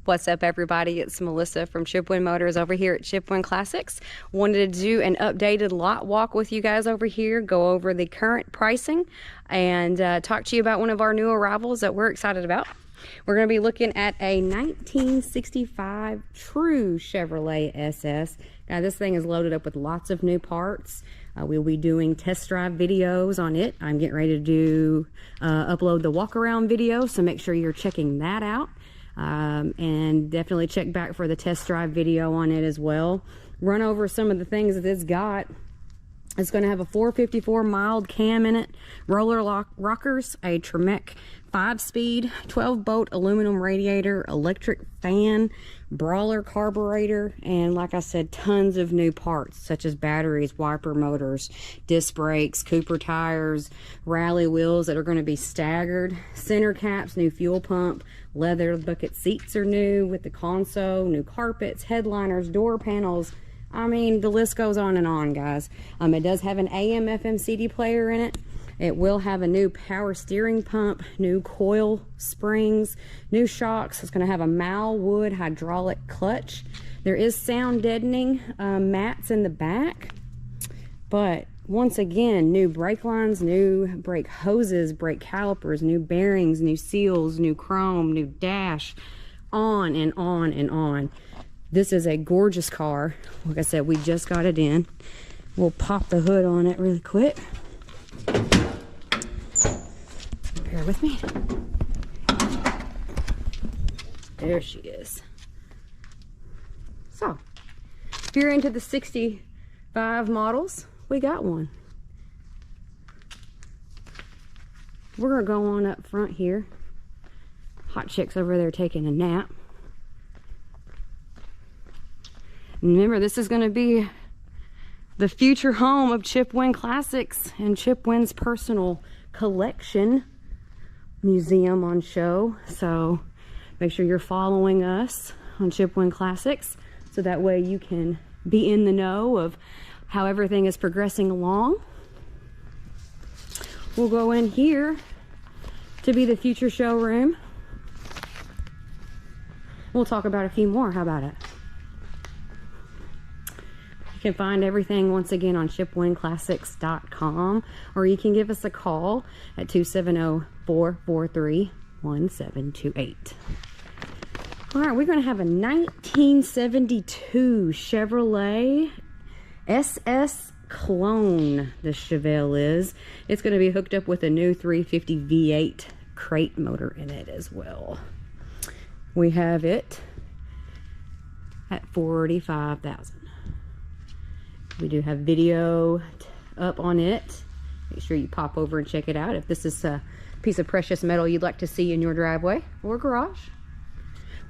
What's up, everybody? It's Melissa from Chip Wynn Motors over here at Chip Wynn Classics. Wanted to do an updated lot walk with you guys over here, go over the current pricing, and talk to you about one of our new arrivals that we're excited about. We're going to be looking at a 1965 true Chevrolet SS. Now, this thing is loaded up with lots of new parts. We'll be doing test drive videos on it. I'm getting ready to do upload the walk around video, so make sure you're checking that out. And definitely check back for the test drive video on it as well. Run over some of the things that it's got. It's going to have a 454 mild cam in it, roller rockers, a Tremec 5-speed, 12-bolt aluminum radiator, electric fan, brawler carburetor, and like I said, tons of new parts such as batteries, wiper motors, disc brakes, Cooper tires, rally wheels that are going to be staggered, center caps, new fuel pump, leather bucket seats are new with the console, new carpets, headliners, door panels. I mean, the list goes on and on, guys. It does have an AM FM CD player in it. It will have a new power steering pump, new coil springs, new shocks. It's going to have a Malwood hydraulic clutch. There is sound deadening mats in the back. But once again, new brake lines, new brake hoses, brake calipers, new bearings, new seals, new chrome, new dash, on and on and on. This is a gorgeous car. Like I said, we just got it in. We'll pop the hood on it really quick. Bear with me. There she is. So, if you're into the 65 models, we got one. We're gonna go on up front here. Hot chick's over there taking a nap. Remember, this is going to be the future home of Chip Wynn Classics and Chip Wynn's personal collection museum on show. So make sure you're following us on Chip Wynn Classics so that way you can be in the know of how everything is progressing along. We'll go in here to be the future showroom. We'll talk about a few more. How about it? You can find everything once again on chipwynnClassics.com, or you can give us a call at 270-443-1728. All right, we're going to have a 1972 Chevrolet SS clone. The Chevelle is. It's going to be hooked up with a new 350 V8 crate motor in it as well. We have it at $45,000. We do have video up on it. Make sure you pop over and check it out if this is a piece of precious metal you'd like to see in your driveway or garage.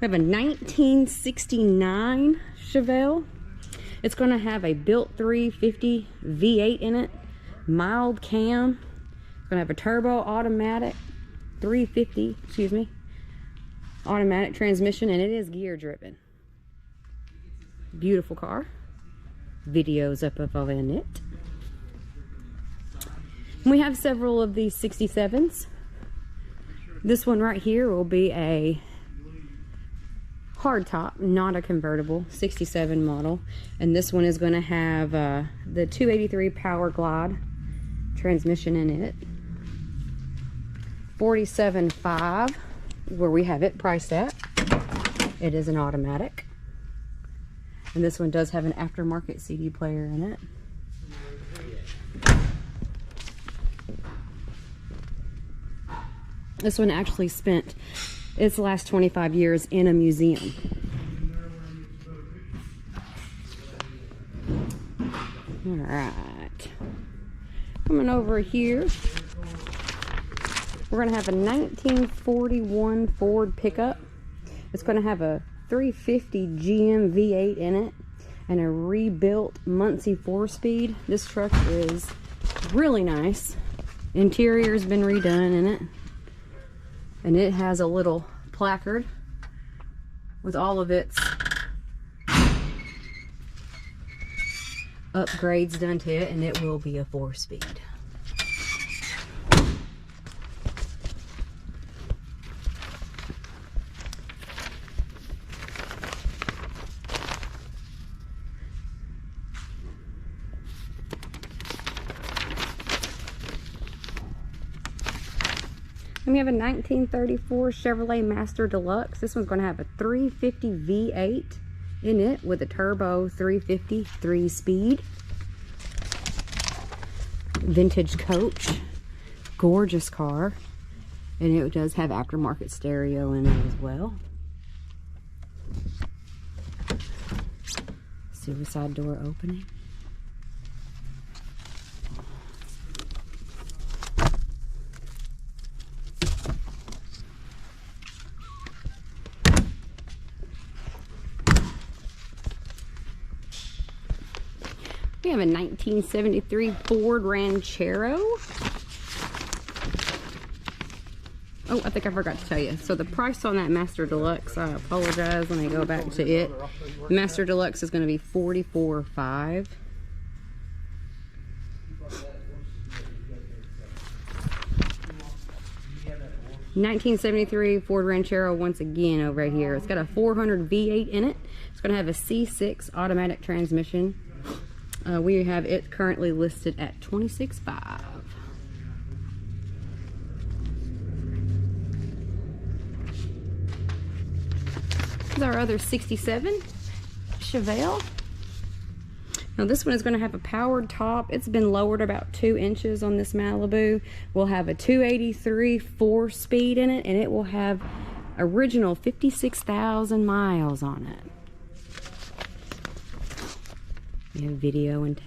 We have a 1969 Chevelle. It's going to have a built 350 V8 in it, mild cam. It's going to have a turbo automatic 350, excuse me, automatic transmission, and it is gear driven. Beautiful car. Videos up above in it. We have several of these 67s. This one right here will be a hardtop, not a convertible, 67 model, and this one is going to have the 283 Power Glide transmission in it. $47,500 where we have it priced at. It is an automatic. And this one does have an aftermarket CD player in it. This one actually spent its last 25 years in a museum. All right. Coming over here, we're going to have a 1941 Ford pickup. It's going to have a 350 GM V8 in it and a rebuilt Muncie 4-speed. This truck is really nice. Interior's been redone in it, and it has a little placard with all of its upgrades done to it, and it will be a 4-speed. We have a 1934 Chevrolet Master Deluxe. This one's going to have a 350 V8 in it with a turbo 350 3-speed. Vintage coach. Gorgeous car. And it does have aftermarket stereo in it as well. Suicide door opening. We have a 1973 Ford Ranchero. Oh, I think I forgot to tell you. So the price on that Master Deluxe, I apologize, let me go back to it. The Master Deluxe is going to be $44,500. $1973 Ford Ranchero once again over here. It's got a 400 V8 in it. It's going to have a C6 automatic transmission. We have it currently listed at $26,500. This is our other 67 Chevelle. Now this one is going to have a powered top. It's been lowered about 2 inches on this Malibu. We'll have a 283 4-speed in it, and it will have original 56,000 miles on it. We have video and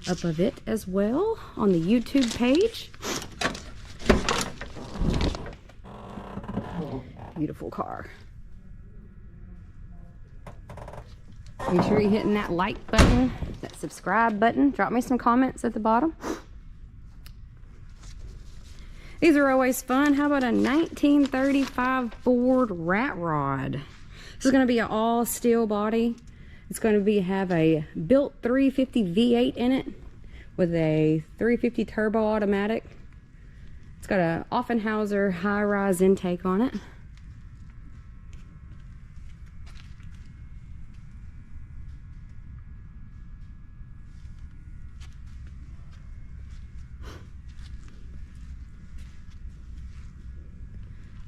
up of it as well on the YouTube page. Beautiful car. Make sure you're hitting that like button, that subscribe button. Drop me some comments at the bottom. These are always fun. How about a 1935 Ford Rat Rod? This is going to be an all steel body. It's going to have a built 350 V8 in it with a 350 turbo automatic. It's got a Offenhauser high-rise intake on it.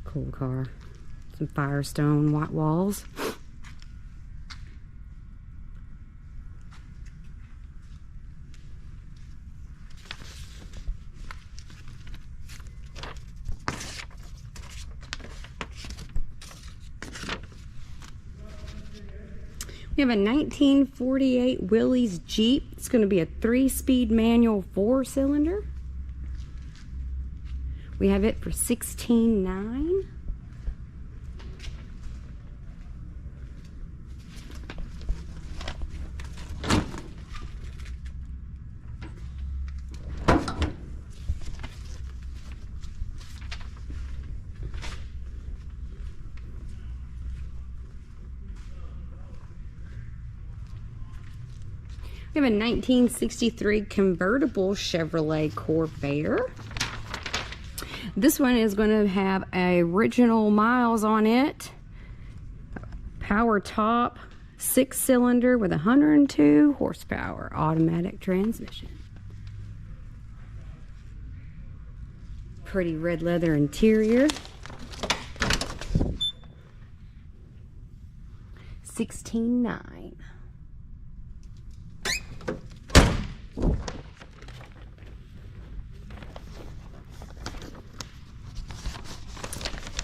Cool car. Some Firestone white walls. We have a 1948 Willys Jeep. It's going to be a 3-speed manual 4-cylinder. We have it for $16,900. We have a 1963 convertible Chevrolet Corvair. This one is going to have original miles on it. Power top, 6-cylinder with 102 horsepower, automatic transmission. Pretty red leather interior. $16,900.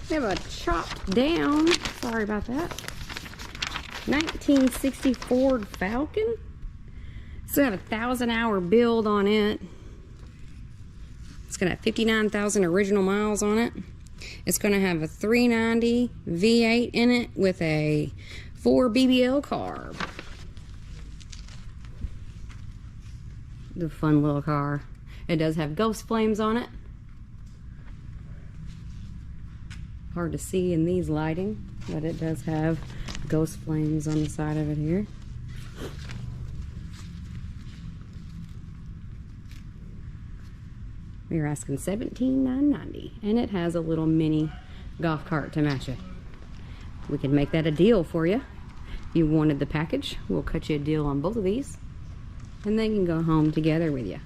We have a chopped down, sorry about that, 1960 Ford Falcon. It's going to have a 1,000-hour build on it. It's going to have 59,000 original miles on it. It's going to have a 390 V8 in it with a 4 BBL carb. The fun little car. It does have ghost flames on it. Hard to see in these lighting, but it does have ghost flames on the side of it here. We are asking $17,990, and it has a little mini golf cart to match it. We can make that a deal for you. If you wanted the package, we'll cut you a deal on both of these, and they can go home together with you.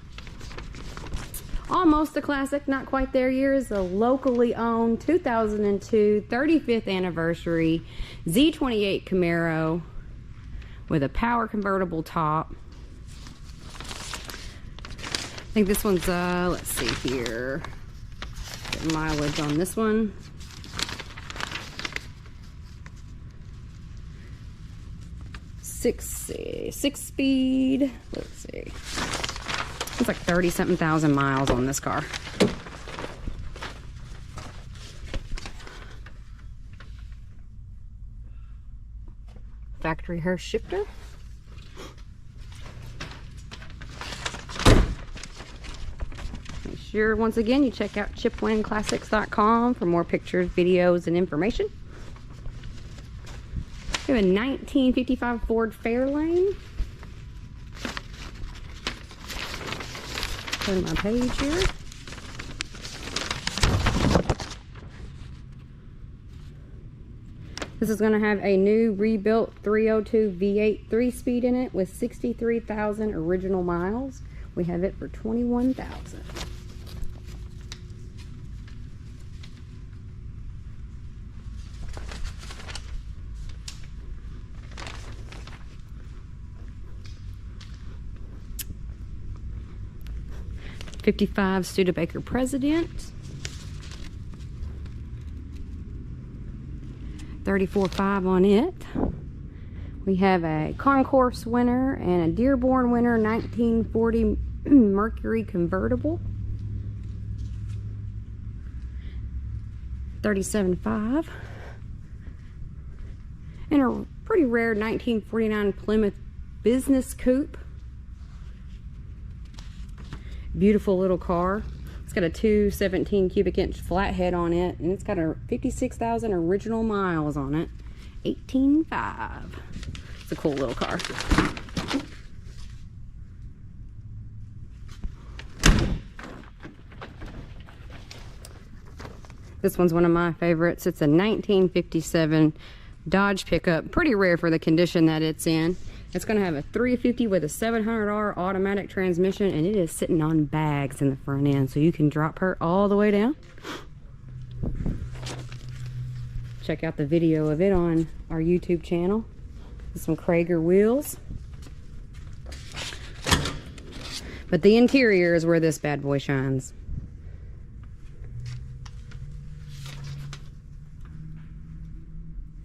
Almost a classic, not quite there. Year is a locally owned 2002 35th anniversary Z28 Camaro with a power convertible top. I think this one's, let's see here, get mileage on this one. Six speed, let's see. It's like 30-something thousand miles on this car. Factory hair shifter. Make sure, once again, you check out chipwynnmotors.com for more pictures, videos, and information. We have a 1955 Ford Fairlane. Turn my page here. This is going to have a new rebuilt 302 V8 3-speed in it with 63,000 original miles. We have it for $21,000. '55 Studebaker President. 34.5 on it. We have a concourse winner and a Dearborn winner 1940 Mercury convertible. 37.5. And a pretty rare 1949 Plymouth Business Coupe. Beautiful little car. It's got a 217 cubic inch flathead on it, and it's got a 56,000 original miles on it. 18.5. It's a cool little car. This one's one of my favorites. It's a 1957 Dodge pickup. Pretty rare for the condition that it's in. It's going to have a 350 with a 700R automatic transmission, and it is sitting on bags in the front end, so you can drop her all the way down. Check out the video of it on our YouTube channel. With some Krager wheels. But the interior is where this bad boy shines.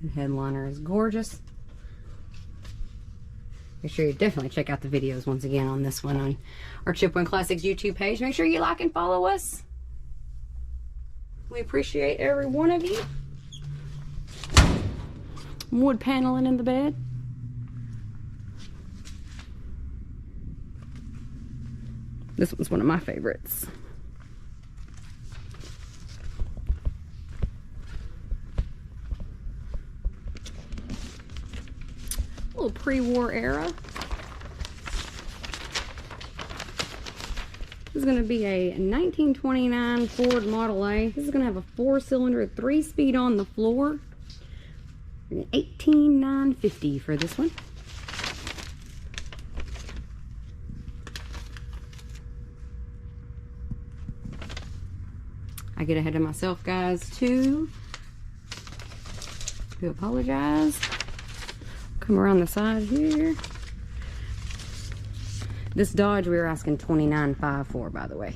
The headliner is gorgeous. Make sure you definitely check out the videos once again on this one on our Chip Wynn Classics YouTube page. Make sure you like and follow us. We appreciate every one of you. Wood paneling in the bed. This one's one of my favorites. A little pre-war era. This is going to be a 1929 Ford Model A. This is going to have a 4-cylinder 3-speed on the floor. $18,950 for this one. I get ahead of myself, guys, too. I do apologize. Come around the side here. This Dodge we were asking $29,500 for, by the way.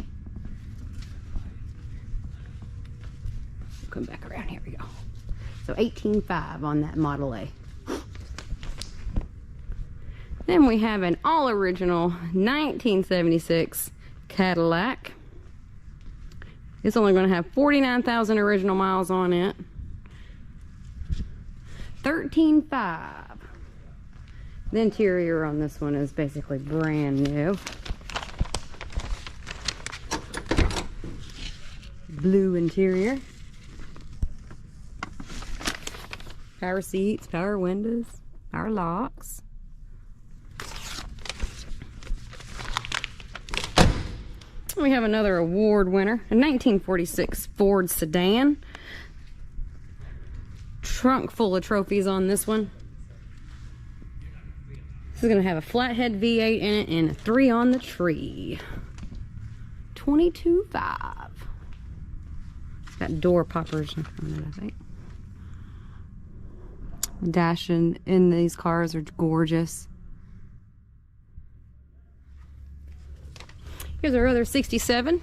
Come back around, here we go. So $18,500 on that Model A. Then we have an all original 1976 Cadillac. It's only going to have 49,000 original miles on it. $13,500. The interior on this one is basically brand new. Blue interior. Power seats, power windows, power locks. We have another award winner, a 1946 Ford sedan. Trunk full of trophies on this one. This is going to have a flathead V8 in it and a 3 on the tree. $22,500. It's got door poppers on it, I think. The dash in these cars are gorgeous. Here's our other 67.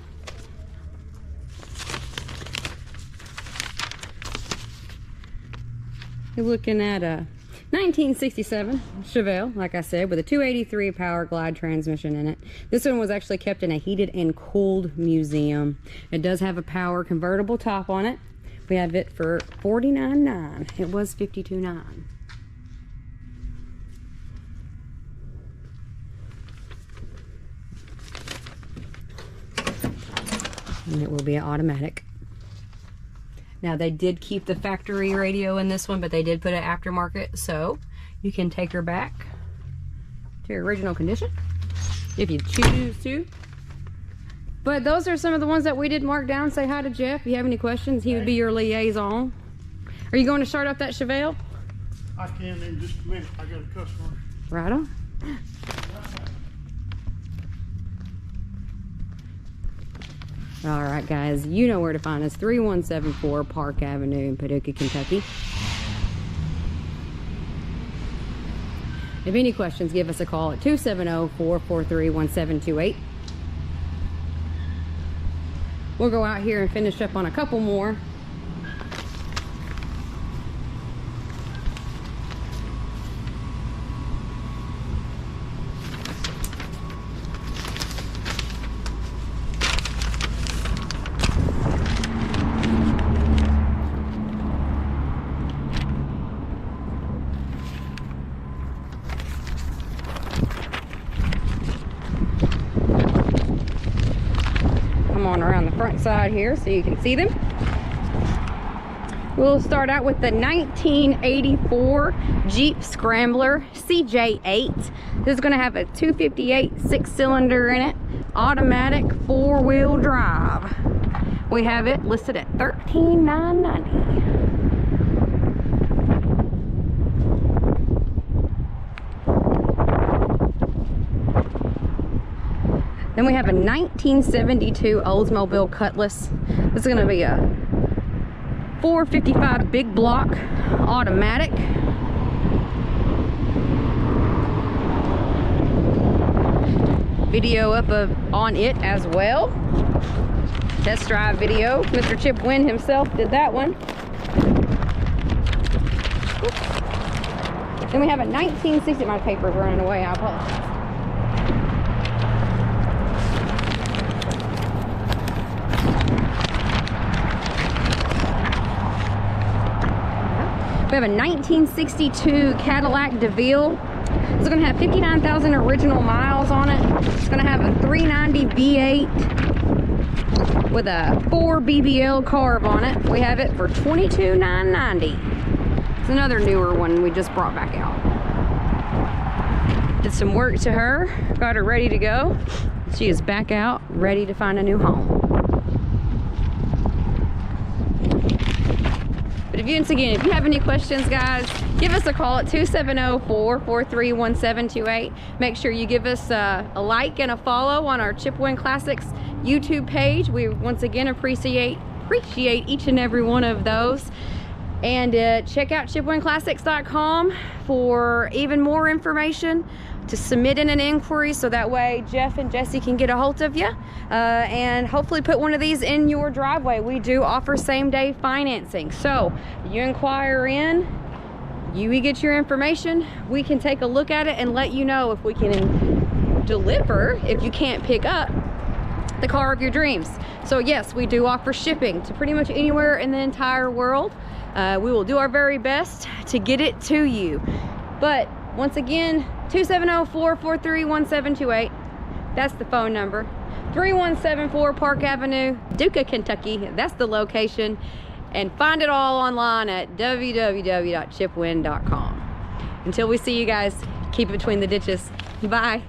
You're looking at a 1967 Chevelle, like I said, with a 283 power glide transmission in it. This one was actually kept in a heated and cooled museum. It does have a power convertible top on it. We have it for $49,900. It was $52,900. And it will be an automatic. Now, they did keep the factory radio in this one, but they did put it aftermarket, so you can take her back to your original condition if you choose to. But those are some of the ones that we did mark down. Say hi to Jeff. If you have any questions, he would be your liaison. Are you going to start up that Chevelle? I can in just a minute. I got a customer. Right on. All right, guys, you know where to find us. 3174 Park Avenue in Paducah, Kentucky. If any questions, give us a call at 270-443-1728. We'll go out here and finish up on a couple more. Around the front side here so you can see them. We'll start out with the 1984 Jeep Scrambler CJ8. This is going to have a 258 6-cylinder in it, automatic 4-wheel drive. We have it listed at $13,990. Then we have a 1972 Oldsmobile Cutlass. This is going to be a 455 big block automatic. Video up on it as well. Test drive video. Mr. Chip Wynn himself did that one. Then we have a 1960. My paper's running away. I apologize. We have a 1962 Cadillac DeVille. It's going to have 59,000 original miles on it. It's going to have a 390 V8 with a 4 BBL carb on it. We have it for $22,990. It's another newer one we just brought back out. Did some work to her, got her ready to go. She is back out, ready to find a new home. But once again, if you have any questions, guys, give us a call at 270-443-1728. Make sure you give us a like and a follow on our Chip Wynn Classics YouTube page. We once again appreciate each and every one of those. And check out chipwynnclassics.com for even more information, to submit in an inquiry so that way Jeff and Jesse can get a hold of you and hopefully put one of these in your driveway. We do offer same-day financing. So you inquire in, we get your information, we can take a look at it and let you know if we can deliver, if you can't pick up the car of your dreams. So yes, we do offer shipping to pretty much anywhere in the entire world. We will do our very best to get it to you. But once again, 270-443-1728. That's the phone number. 3174 Park Avenue, Paducah, Kentucky. That's the location. And find it all online at www.chipwynn.com. Until we see you guys, keep it between the ditches. Bye.